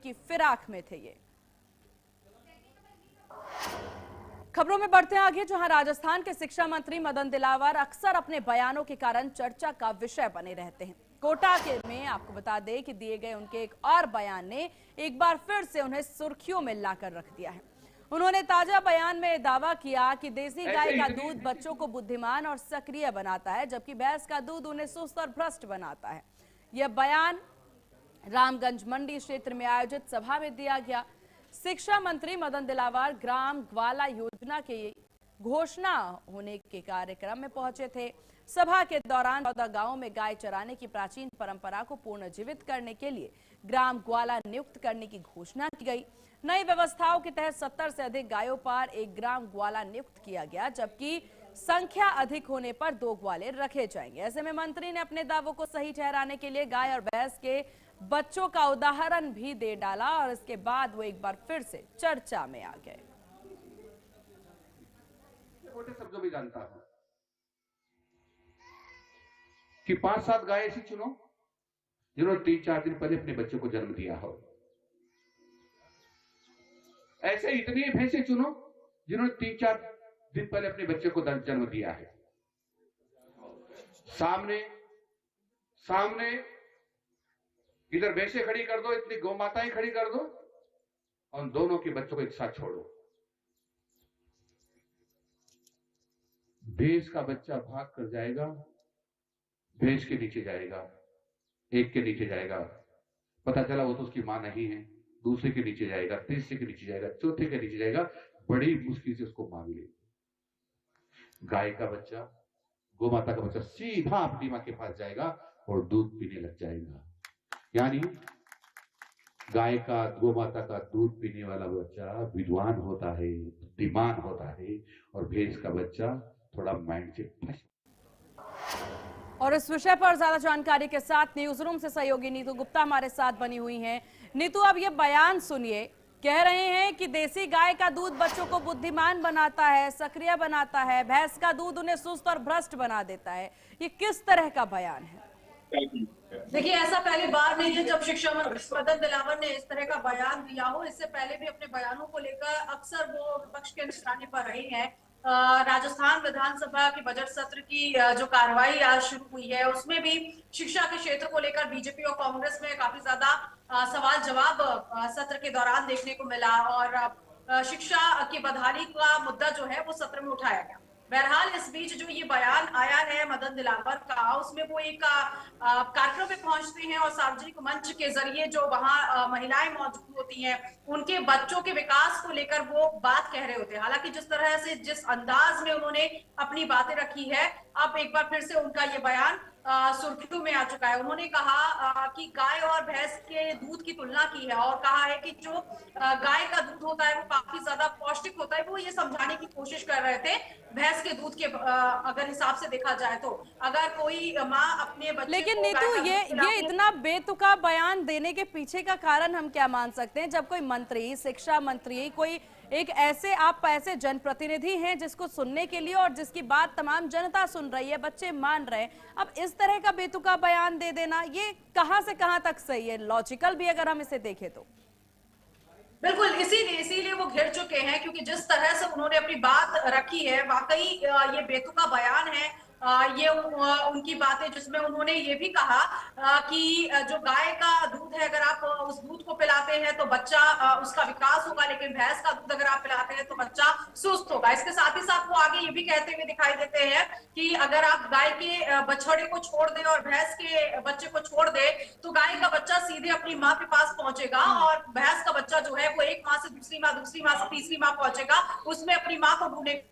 की फिराक में थे ये। खबरों में बढ़ते हैं आगे, जहां राजस्थान के शिक्षा मंत्री मदन दिलावर अक्सर अपने बयानों के कारण चर्चा का विषय बने रहते हैं। कोटा के में आपको बता दें कि दिए गए उनके एक और बयान ने एक बार फिर से उन्हें सुर्खियों में लाकर रख दिया है। उन्होंने ताजा बयान में दावा किया कि देसी गाय का दूध बच्चों को बुद्धिमान और सक्रिय बनाता है, जबकि भैंस का दूध उन्हें सुस्त और भ्रष्ट बनाता है। यह बयान रामगंज मंडी क्षेत्र में आयोजित सभा में दिया गया। शिक्षा मंत्री मदन दिलावर ग्राम ग्वाला योजना के घोषणा होने के कार्यक्रम में पहुंचे थे। सभा के दौरान 14 गांवों में गाय चराने की प्राचीन परंपरा को पुनर्जीवित करने के लिए ग्राम ग्वाला नियुक्त करने की घोषणा की गई। नई व्यवस्थाओं के तहत 70 से अधिक गायों पर एक ग्राम ग्वाला नियुक्त किया गया, जबकि संख्या अधिक होने पर 2 ग्वाले रखे जाएंगे। ऐसे में मंत्री ने अपने दावों को सही ठहराने के लिए गाय और भैंस के बच्चों का उदाहरण भी दे डाला और इसके बाद वो एक बार फिर से चर्चा में आ गए। छोटे शब्दों में जानता हूं कि 5-7 गाय ऐसी चुनो जिन्होंने 3-4 दिन पहले अपने बच्चे को जन्म दिया हो। ऐसे इतनी भैंसे चुनो जिन्होंने 3-4 दिन पहले अपने बच्चे को जन्म दिया है। सामने इधर भैंसे खड़ी कर दो, इतनी गौ माताएं खड़ी कर दो और दोनों के बच्चों को एक साथ छोड़ो। भैंस का बच्चा भाग कर जाएगा, भैंस के नीचे जाएगा, एक के नीचे जाएगा, पता चला वो तो उसकी मां नहीं है, दूसरे के नीचे जाएगा, तीसरे के नीचे जाएगा, चौथे के नीचे जाएगा, बड़ी मुश्किल से उसको मां मिलेगी। गाय का बच्चा, गौ माता का बच्चा सीधा अपनी मां के पास जाएगा और दूध पीने लग जाएगा। यानी गाय का, गौ माता का दूध पीने वाला बच्चा विद्वान होता है, बुद्धिमान होता है, और भैंस का बच्चा थोड़ा माइंड से फंस। और इस विषय पर ज्यादा जानकारी के साथ न्यूज रूम से सहयोगी नीतू गुप्ता हमारे साथ बनी हुई हैं। नीतू, अब ये बयान सुनिए, कह रहे हैं कि देसी गाय का दूध बच्चों को बुद्धिमान बनाता है, सक्रिय बनाता है, भैंस का दूध उन्हें सुस्त और भ्रष्ट बना देता है। ये किस तरह का बयान है? देखिए, ऐसा पहली बार नहीं है जब शिक्षा मंत्री मदन दिलावर ने इस तरह का बयान दिया हो। इससे पहले भी अपने बयानों को लेकर अक्सर वो विपक्ष के निशाने पर रहे हैं। राजस्थान विधानसभा के बजट सत्र की जो कार्रवाई आज शुरू हुई है, उसमें भी शिक्षा के क्षेत्र को लेकर बीजेपी और कांग्रेस में काफी ज्यादा सवाल जवाब सत्र के दौरान देखने को मिला और शिक्षा की बदहाली का मुद्दा जो है वो सत्र में उठाया गया। बहरहाल इस बीच जो ये बयान आया है मदन दिलावर का, उसमें वो एक कार्यक्रम में पहुंचते हैं और सार्वजनिक मंच के जरिए जो वहां महिलाएं मौजूद होती हैं, उनके बच्चों के विकास को लेकर वो बात कह रहे होते हैं। हालांकि जिस तरह से, जिस अंदाज में उन्होंने अपनी बातें रखी है, अब एक बार फिर से उनका ये बयान सुर्खियों में आ चुका है। उन्होंने कहा कि गाय और भैंस के दूध की तुलना की है और कहा है कि जो गाय का दूध होता है वो काफी ज्यादा पौष्टिक होता है। वो ये समझाने की कोशिश कर रहे थे भैंस के दूध के अगर हिसाब से देखा जाए तो, अगर कोई माँ अपने बच्चे लेकिन नीतू, ये इतना बेतुका बयान देने के पीछे का कारण हम क्या मान सकते हैं? जब कोई मंत्री, शिक्षा मंत्री, कोई एक आप ऐसे जनप्रतिनिधि हैं जिसको सुनने के लिए और जिसकी बात तमाम जनता सुन रही है, बच्चे मान रहे हैं, अब इस तरह का बेतुका बयान दे देना, ये कहां से कहां तक सही है? लॉजिकल भी अगर हम इसे देखें तो बिल्कुल, इसीलिए वो घिर चुके हैं, क्योंकि जिस तरह से उन्होंने अपनी बात रखी है, वाकई ये बेतुका बयान है। ये उनकी बातें, जिसमें उन्होंने ये भी कहा कि जो गाय का दूध है, अगर आप उस दूध को पिलाते हैं तो बच्चा उसका विकास होगा, लेकिन भैंस का दूध अगर आप पिलाते हैं तो बच्चा सुस्त होगा। इसके साथ ही साथ वो आगे ये भी कहते हुए दिखाई देते हैं कि अगर आप गाय के बछड़े को छोड़ दें और भैंस के बच्चे को छोड़ दे तो गाय का बच्चा सीधे अपनी माँ के पास पहुंचेगा और भैंस का बच्चा जो है वो एक माँ से दूसरी माँ से तीसरी माँ पहुंचेगा, उसमें अपनी माँ को ढूंढेगा,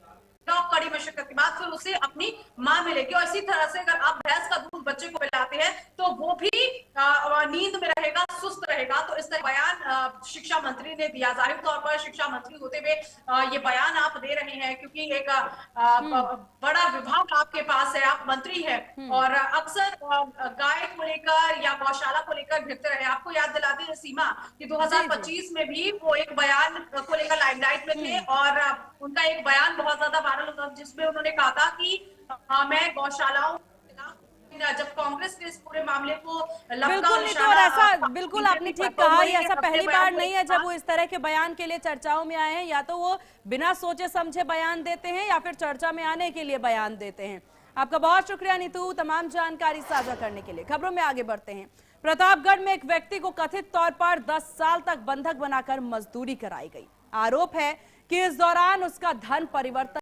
कड़ी मशक्कत के बाद फिर उसे अपनी मां मिलेगी। और इसी तरह से अगर आप भैंस का दूध बच्चे को पिलाते हैं तो वो भी नींद में रहेगा, सुस्त रहेगा। तो इस तरह बयान शिक्षा मंत्री ने दिया। जाहिर तौर पर शिक्षा मंत्री होते हुए ये बयान आप दे रहे हैं क्योंकि एक बड़ा विभाग आपके पास है, आप मंत्री हैं और अक्सर गाय को लेकर या गौशाला को लेकर घिरते रहे। आपको याद दिलाते हैं सीमा कि 2025 में भी वो एक बयान को लेकर लाइमलाइट में थे और उनका एक बयान बहुत ज्यादा वायरल होता, जिसमें उन्होंने कहा था कि मैं गौशालाओं जब कांग्रेस ने इस पूरे मामले को बिल्कुल नहीं, तो और ऐसा बिल्कुल आपने ठीक कहा, ये ऐसा पहली बार नहीं है जब वो इस तरह के बयान के लिए चर्चाओं में आए हैं। या तो वो बिना सोचे समझे बयान देते हैं या फिर चर्चा में आने के लिए बयान देते हैं। आपका बहुत शुक्रिया नीतू, तमाम जानकारी साझा करने के लिए। खबरों में आगे बढ़ते हैं। प्रतापगढ़ में एक व्यक्ति को कथित तौर पर 10 साल तक बंधक बनाकर मजदूरी कराई गई। आरोप है कि इस दौरान उसका धन परिवर्तन